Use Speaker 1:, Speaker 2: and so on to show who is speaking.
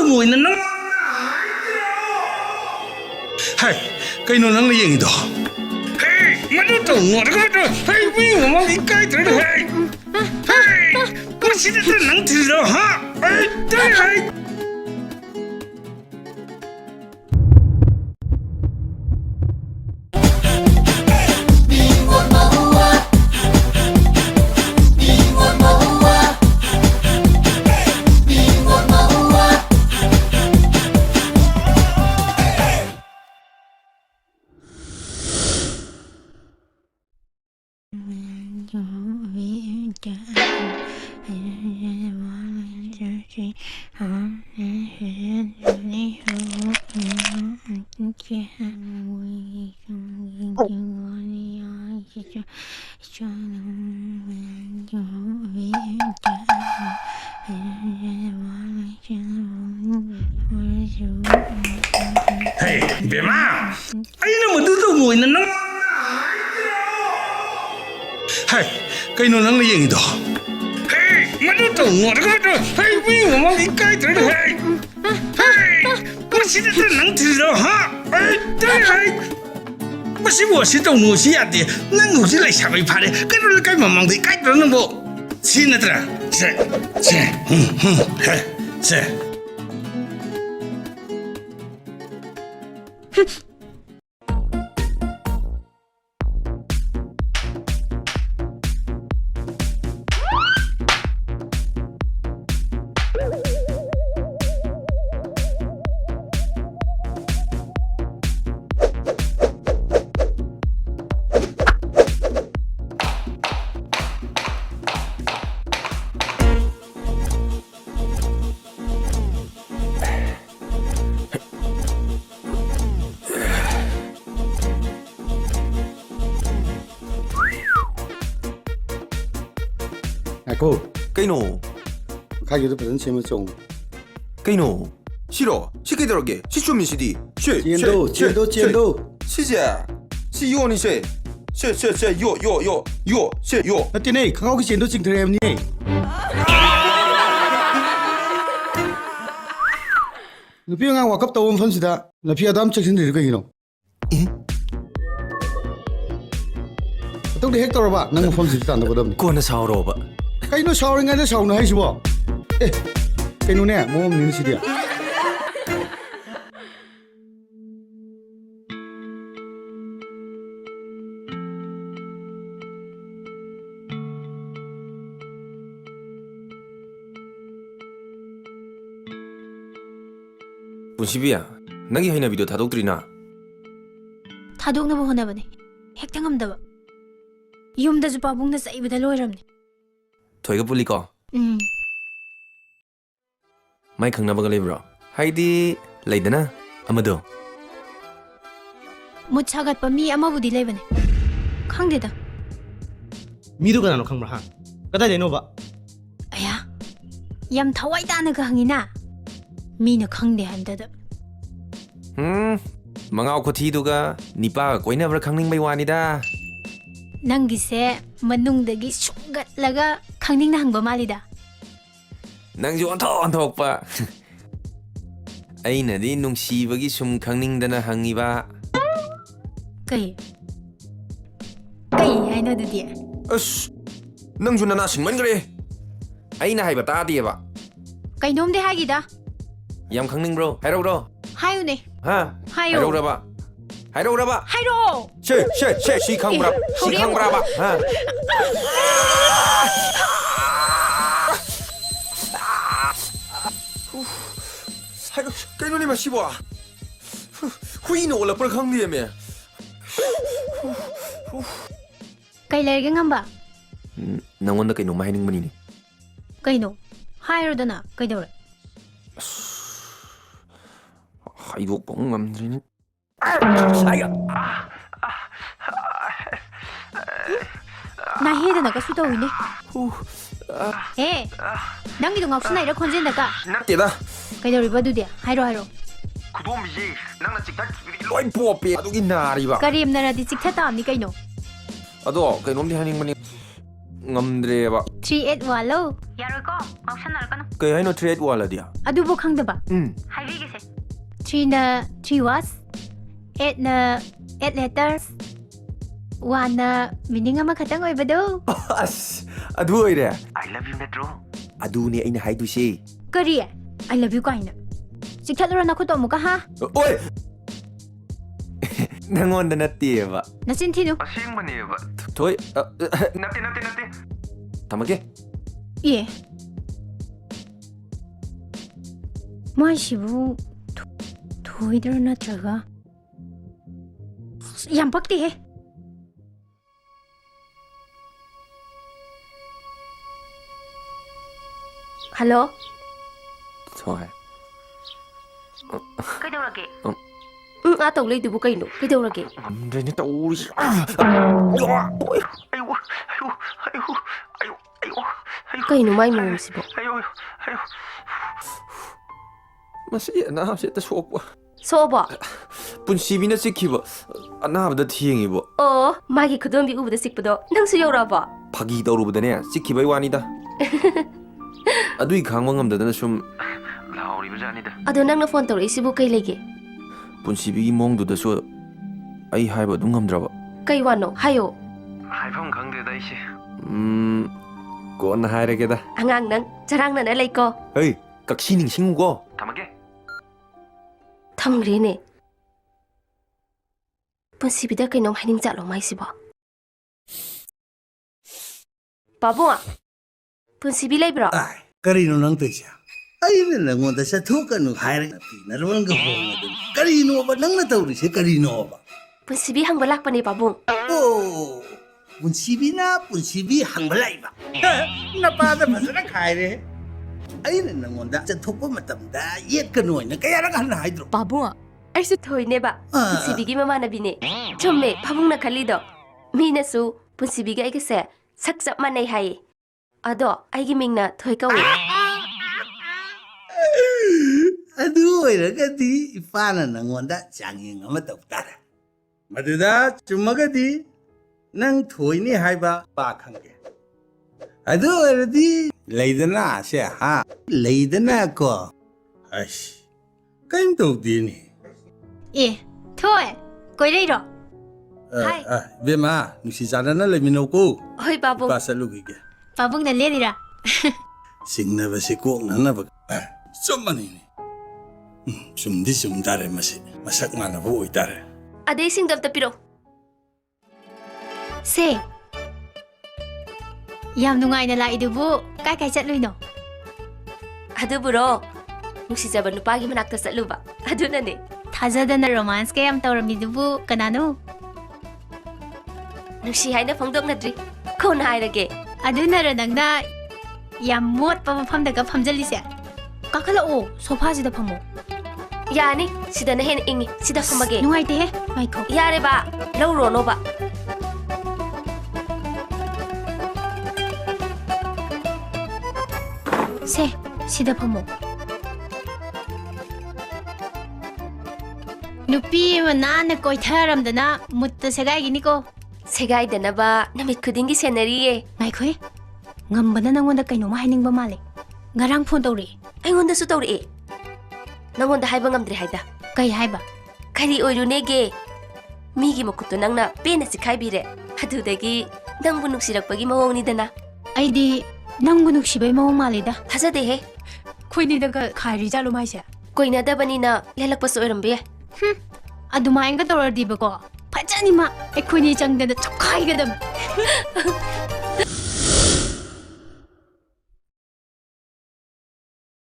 Speaker 1: ngồi nè nắng hay cái nó nắng là gì đó hey mà nó tao ngồi đó cái hey vì mà mang cái tới đó hey hey có gì đó nắng thì đó ha hey đây hey hey bé má ấy nó mà tao ngồi nè nắng hay cái nó nắng là gì đó hey mà nó tao ngồi đó cái hey vì mà mang cái tới đó hey hey có gì đó nắng thì đó ha hey đây hey不是我是动物是呀的，那我是来下面爬的，跟着该忙忙的，该着那不，亲了的，是，嘿，是。
Speaker 2: cô
Speaker 3: cây nổ
Speaker 2: khai cái bản xem trồng
Speaker 3: cây nổ 싫어 시계 들어게 시초민 시디
Speaker 2: chiến đấu
Speaker 3: 시자 시요니 요
Speaker 2: nó thế này không có cái chiến đấu trình thời em nhỉ nó phía ngang qua cấp tàu phân gì đó là phía đám chắc chắn được cái gì đâu tao đi hết tao rồi bạn năng phân gì tao đâu có đâm
Speaker 3: cô sao rồi bạn
Speaker 2: cái nó sao ngay nó sao nó hay chứ bộ ê cái nó nè mua mình gì đi
Speaker 3: 문시비야 나기 하이나 비디오 다독들이나
Speaker 4: 다독나보 호나보네 핵당함다봐 이홈다주 빠봉나 싸이보다 로이람네
Speaker 3: toiga puli ko mai khangnabaga lebro haidi leidana amado
Speaker 4: 못 차갓바 미 아마부디 레이바네 강대다
Speaker 5: 미도 가나노 강브라 까다이 내노바
Speaker 4: 아야 얌 타와이다나 그 항이나 미나 강대 한다다
Speaker 3: mangau ko thiduga nipa koina bra khangning bai wanida
Speaker 4: 낭기세 만능데기 숭갓라가 강닝나 항바 말이다
Speaker 3: nangju onthok pa aina di nungsibagi sum khangningdana hangiba
Speaker 4: 까이 하이너드디
Speaker 3: as nangju nana singmangre aina haiba tadiba
Speaker 4: 까이놈데 하기다
Speaker 3: yam khangning bro hairo
Speaker 4: 하유네
Speaker 3: ha
Speaker 4: 하요
Speaker 3: hairo
Speaker 4: 하이로
Speaker 3: si khangbra ba ha hairo cái nó đi mà si bo hui no la par khang ni me
Speaker 4: 까이 레게 ngam바
Speaker 3: nangwanda kai no mai ning mani ni
Speaker 4: 까이노 하이로다나 까이도래
Speaker 3: 하이도 뻥 남들이네
Speaker 4: 나 헤드나가 수도이네 에 낭기도 ngọc 이라 컨젠다가
Speaker 3: 낫대다
Speaker 4: 까이도리바두디 하이로
Speaker 3: 구도미지 낭나 찍다기들이 로이 뽀삐 아두기 나리바
Speaker 4: 까리엠나라디 찍혔다 암니 까이노
Speaker 3: 아도 kai nom di haning mani ꯉꯝꯗ꯭ꯔꯦꯕ
Speaker 4: 381 ꯂꯣ ꯌꯥꯔꯣꯏꯀꯣ ꯉꯥꯎꯁꯟꯅꯔꯛꯀꯅꯨ
Speaker 3: ꯀꯩ ꯍꯥꯏꯅꯣ 381 ꯂꯗꯤ
Speaker 4: ꯑꯗꯨꯕꯨ ꯈꯪꯗꯕ ꯍꯥꯏꯕꯤꯒꯦꯁꯦ 3ꯅ 3 words 8ꯅ 8 letters 1ꯅ meaning ꯑꯃꯈꯛꯇꯪ ꯑꯣꯏꯕꯗꯣ
Speaker 3: ꯑꯁ ꯑꯗꯨ ꯑꯣꯏꯔꯦ I love you ꯅꯠꯇ꯭ꯔꯣ ꯑꯗꯨꯅꯦ ꯑꯩꯅ ꯍꯥꯏꯗꯣꯏꯁꯦ
Speaker 4: ꯀꯔꯤ I love you ꯀꯥꯏꯅ ꯆꯤꯛꯊꯠꯂꯨꯔ ꯅꯈꯨꯠꯇꯣ ꯑꯃꯨꯛꯀ ꯍꯥ
Speaker 3: ꯑꯣꯏ ꯅꯪꯉꯣꯟꯗ ꯅꯠꯇꯦꯕ
Speaker 4: ꯅꯆꯤꯟ ꯊꯤꯅꯨ
Speaker 3: ꯑꯁꯦꯡꯕꯅꯦꯕ ꯊꯣꯏ ꯅꯠꯇꯦ ꯊꯝꯃꯒꯦ
Speaker 4: ꯑꯦ ꯃꯥꯏꯁꯤꯕꯨ ꯊꯣꯏꯗ꯭ꯔꯥ ꯅꯠꯇ꯭ꯔꯒ ꯌꯥꯝ ꯄꯛꯇꯦꯍꯦ ꯍꯜꯂꯣ
Speaker 3: ꯊꯣꯏ
Speaker 4: ꯀꯩꯗꯧꯔꯒꯦ
Speaker 6: ꯑꯥ ꯇꯧ ꯂꯩꯗꯨꯕꯨ ꯀꯩꯅꯣ ꯀꯩꯗꯧꯔꯒꯦ
Speaker 3: ꯉꯝꯗ꯭ꯔꯦꯅꯦ ꯇꯧꯔꯤꯁꯤ
Speaker 6: ꯀꯩꯅꯣ ꯃꯥꯏ ꯃꯑꯣꯡꯁꯤꯕꯣ
Speaker 3: ꯃꯁꯤ ꯑꯅꯥꯕꯁꯤ ꯍꯦꯛꯇ ꯁꯣꯛꯄ
Speaker 6: ꯁꯣꯛꯑꯕꯣ
Speaker 3: ꯄꯨꯟꯁꯤꯕꯤꯅ ꯆꯤꯛꯈꯤꯕ ꯑꯅꯥꯕꯗ ꯊꯦꯡꯉꯤꯕ
Speaker 6: ꯑꯣ ꯃꯥꯒꯤ ꯈꯨꯗꯣꯝꯕꯤ ꯎꯕꯗ ꯆꯤꯛꯄꯗꯣ ꯅꯪꯁꯨ ꯌꯧꯔꯛꯑꯕꯣ
Speaker 3: ꯐꯥꯒꯤ ꯇꯧꯔꯨꯕꯗꯅꯦ ꯆꯤꯛꯈꯤꯕꯩ ꯋꯥꯅꯤꯗ ꯑꯗꯨꯏ ꯈꯥꯡꯕ ꯉꯝꯗꯗꯅ ꯁꯨꯝ ꯂꯥꯎꯔꯤꯕꯖꯥꯠꯅꯤꯗ
Speaker 6: ꯑꯗꯣ ꯅꯪꯅ ꯐꯣꯟ ꯇꯧꯔꯛꯏꯁꯤꯕꯨ ꯀꯩ ꯂꯩꯒꯦ
Speaker 3: ꯄꯨꯟꯁꯤꯕꯤꯒꯤ ꯃꯑꯣꯡꯗꯨꯗꯁꯨ ꯑꯩ ꯍꯥꯏꯕ ꯑꯗꯨꯝ ꯉꯝꯗ꯭ꯔꯕ
Speaker 6: ꯀꯩ ꯋꯥꯅꯣ ꯍꯥꯏꯌꯣ
Speaker 3: ꯍꯥꯏꯐꯝ ꯈꯪꯗꯦꯗ ꯑꯩꯁꯦ ꯀꯣꯟꯅ ꯍꯥꯏꯔꯒꯦꯗ
Speaker 6: ꯑꯉꯥꯡ ꯅꯪ ꯆꯔꯥꯡꯅꯅ ꯂꯩꯀꯣ
Speaker 3: ꯍꯩ ꯀꯛꯁꯤ ꯅꯤꯡꯁꯤꯡꯉꯨꯀꯣ ꯊꯝꯃꯒꯦ
Speaker 6: ꯊꯝꯈ꯭ꯔꯦꯅꯦ ꯄꯨꯟꯁꯤꯕꯤꯗ ꯀꯩꯅꯣꯝ ꯍꯥꯏꯅꯤꯡ ꯆꯥꯠꯂꯣ ꯃꯥꯏꯁꯤꯕꯣ ꯄꯥꯕꯨꯡ ꯄꯨꯟꯁꯤꯕꯤ ꯂꯩꯕ꯭ꯔꯣ
Speaker 2: ꯀꯔꯤꯅꯣ ꯅꯪ ꯇꯧꯏꯁꯦ ꯑꯩꯅ ꯅꯪꯉꯣꯟꯗ ꯆꯠꯊꯣꯛꯀꯅꯨ ꯍꯥꯏꯔꯒ ꯅꯔꯣꯟꯒ ꯍꯣꯡꯉꯗꯅ ꯀꯔꯤꯅꯣꯕ ꯅꯪꯅ ꯇꯧꯔꯤꯁꯦ ꯀꯔꯤꯅꯣꯕ
Speaker 6: ꯄꯨꯟꯁꯤꯕꯤ ꯍꯪꯕ ꯂꯥꯛꯄꯅꯦ ꯄꯥꯕꯨꯡ
Speaker 2: ꯑꯣ ꯄꯨꯟꯁꯤꯕꯤꯅ ꯄꯨꯟꯁꯤꯕꯤ ꯍꯪꯕ ꯂꯥꯛꯏꯕ ꯅꯄꯥꯗ ꯐꯖꯅ ꯈꯥꯏꯔꯦ ꯑꯩꯅ ꯅꯪꯉꯣꯟꯗ ꯆꯠꯊꯣꯛꯄ ꯃꯇꯝꯗ ꯌꯦꯠꯀꯅꯨ ꯍꯥꯏꯅ ꯀꯌꯥꯔꯛ ꯍꯟꯅ ꯍꯥꯏꯗ꯭ꯔꯣ
Speaker 6: ꯄꯥꯕꯨꯡ ꯑꯩꯁꯨ ꯊꯣꯏꯅꯦꯕ ꯄꯨꯟꯁꯤꯕꯤꯒꯤ ꯃꯃꯥꯟꯅꯕꯤꯅꯦ ꯆꯨꯝꯃꯦ ꯄꯥꯕꯨꯡꯅ ꯈꯜꯂꯤꯗꯣ ꯃꯤꯅꯁꯨ ꯄꯨꯟꯁꯤꯕꯤꯒ ꯑꯩꯒꯁꯦ ꯁꯛ ꯆꯞ ꯃꯥꯟꯅꯩ ꯍꯥꯏꯌꯦ ꯑꯗꯣ ꯑꯩꯒꯤ ꯃꯤꯡꯅ ꯊꯣꯏ ꯀꯧꯏ
Speaker 2: ꯑꯗꯨ ꯑꯣꯏꯔꯒꯗꯤ ꯏꯄꯥꯅ ꯅꯪꯉꯣꯟꯗ ꯆꯥꯡꯌꯦꯡ ꯑꯃ ꯇꯧ ꯇꯥꯔꯦ ꯃꯗꯨꯗ ꯆꯨꯝꯃꯒꯗꯤ ꯅꯪ ꯊꯣꯏꯅꯤ ꯍꯥꯏꯕ ꯄꯥ ꯈꯪꯒꯦ ꯑꯗꯨ ꯑꯣꯏꯔꯗꯤ ꯂꯩꯗꯅ ꯁꯦ ꯍꯥ ꯂꯩꯗꯅꯀꯣ ꯑꯁ ꯀꯩꯝ ꯇꯧꯗꯦꯅꯦ
Speaker 4: ꯑꯦ ꯊꯣꯏ ꯀꯣꯏꯔꯩꯔꯣ ꯍꯥꯏ
Speaker 2: ꯕꯦꯝꯃ ꯅꯨꯡꯁꯤ ꯆꯥꯟꯅꯅ ꯂꯩꯃꯤꯟꯅꯧꯀꯣ
Speaker 6: ꯍꯣꯏ ꯄꯥꯕꯨꯡ
Speaker 2: ꯏꯄꯥ ꯆꯠꯂꯨꯈꯤꯒꯦ
Speaker 4: ꯄꯥꯕꯨꯡꯅ ꯂꯦꯜꯂꯤꯔꯥ
Speaker 2: ꯆꯤꯡꯅꯕꯁꯤ ꯀꯣꯛꯅꯅꯕ ꯆꯞ ꯃꯥꯟꯅꯩꯅꯤ ꯆꯨꯝꯗꯤ ꯆꯨꯝ ꯇꯥꯔꯦ ꯃꯁꯤ ꯃꯁꯛ ꯃꯥꯟꯅꯕ ꯑꯣꯏꯇꯥꯔꯦ
Speaker 6: ꯑꯗꯩ ꯏꯁꯤꯡꯗꯣ ꯑꯝꯇ ꯄꯤꯔꯛꯑꯣ
Speaker 4: ꯁꯦ ꯌꯥꯝ ꯅꯨꯡꯉꯥꯏꯅ ꯂꯥꯛꯏꯗꯨꯕꯨ ꯀꯥꯏ ꯀꯥꯏ ꯆꯠꯂꯨꯏꯅꯣ
Speaker 6: ꯑꯗꯨꯕꯨꯔꯣ ꯅꯨꯡꯁꯤꯖꯕ ꯅꯨꯄꯥꯒꯤ ꯃꯅꯥꯛꯇ ꯆꯠꯂꯨꯕ ꯑꯗꯨꯅꯅꯦ
Speaker 4: ꯊꯥꯖꯗꯅ ꯔꯣꯃꯥꯟꯁ ꯀ ꯌꯥꯝ ꯇꯧꯔꯝꯃꯤꯗꯨꯕꯨ ꯀꯅꯥꯅꯣ
Speaker 6: ꯅꯨꯡꯁꯤ ꯍꯥꯏꯅ ꯐꯣꯡꯗꯣꯛꯅꯗ꯭ꯔꯤ ꯀꯣꯟꯅ ꯍꯥꯏꯔꯒꯦ
Speaker 4: ꯑꯗꯨꯅꯔ ꯅꯪꯅ ꯌꯥꯝ ꯃꯣꯠꯄ ꯃꯐꯝꯗꯒ ꯐꯝꯖꯜꯂꯤꯁꯦ ꯀꯥꯈꯠꯂꯛꯑꯣ ꯁꯣꯐꯥꯁꯤꯗ ꯐꯝꯃꯣ
Speaker 6: ꯌꯥꯅꯤ ꯁꯤꯗꯅ ꯍꯦꯟꯅ ꯏꯪꯉꯤ ꯁꯤꯗ ꯐꯝꯃꯒꯦ
Speaker 4: ꯅꯨꯡꯉꯥꯏꯇꯦꯍꯦ ꯉꯥꯏꯈꯣ
Speaker 6: ꯌꯥꯔꯦ ꯕꯥ ꯂꯧꯔꯣꯅꯣꯕ
Speaker 4: ꯁꯦ ꯁꯤꯗ ꯐꯝꯃꯣ ꯅꯨꯄꯤ ꯑꯃ ꯅꯥꯟꯅ ꯀꯣꯏꯊꯔꯝꯗꯅ ꯃꯨꯠꯇ ꯁꯦꯒꯥꯏꯒꯤꯅꯤꯀꯣ
Speaker 6: ꯁꯦꯒꯥꯏꯗꯅꯕ ꯅꯨꯃꯤꯠ ꯈꯨꯗꯤꯡꯒꯤ ꯁꯦꯟꯅꯔꯤꯌꯦ
Speaker 4: ꯉꯥꯏꯈꯣꯍꯦ ꯉꯝꯕꯅ ꯅꯪꯉꯣꯟꯗ ꯀꯩꯅꯣꯝꯃ ꯍꯥꯏꯅꯤꯡꯕ ꯃꯥꯜꯂꯦ ꯉꯔꯥꯡ ꯐꯣꯟ ꯇꯧꯔꯛꯑꯦ
Speaker 6: ꯑꯩꯉꯣꯟꯗꯁꯨ ꯇꯧꯔꯛꯑꯦ ꯅꯪꯉꯣꯟꯗ ꯍꯥꯏꯕ ꯉꯝꯗ꯭ꯔꯦ ꯍꯥꯏꯗ
Speaker 4: ꯀꯩ ꯍꯥꯏꯕ
Speaker 6: ꯀꯔꯤ ꯑꯣꯏꯔꯨꯅꯦꯒꯦ ꯃꯤꯒꯤ ꯃꯈꯨꯠꯇꯣ ꯅꯪꯅ ꯄꯦꯟꯅ ꯆꯤꯛꯈꯥꯏꯕꯤꯔꯦ ꯑꯗꯨꯗꯒꯤ ꯅꯪꯕꯨ ꯅꯨꯡꯁꯤꯔꯛꯄꯒꯤ ꯃꯑꯣꯡꯅꯤꯗꯅ
Speaker 4: ꯑꯩꯗꯤ ꯅꯪꯕꯨ ꯅꯨꯡꯁꯤꯕꯩ ꯃꯑꯣꯡ ꯃꯥꯜꯂꯤꯗ
Speaker 6: ꯊꯥꯖꯗꯦꯍꯦ
Speaker 4: ꯈꯣꯏꯅꯤꯗꯒ ꯈꯥꯏꯔꯤ ꯖꯥꯠꯂꯣ ꯃꯥꯏꯁꯦ
Speaker 6: ꯀꯣꯏꯅꯗꯕꯅꯤꯅ ꯂꯦꯜꯂꯛꯄꯁꯨ ꯑꯣꯏꯔꯝꯕ ꯌꯥꯏ
Speaker 4: ꯑꯗꯨꯃꯥꯏꯅꯒ ꯇꯧꯔꯗꯤꯕꯀꯣ ꯐꯖꯅꯤꯃ ꯑꯩꯈꯣꯏꯅꯤ ꯆꯪꯗꯅ ꯆꯞꯈꯥꯏꯒꯗꯕ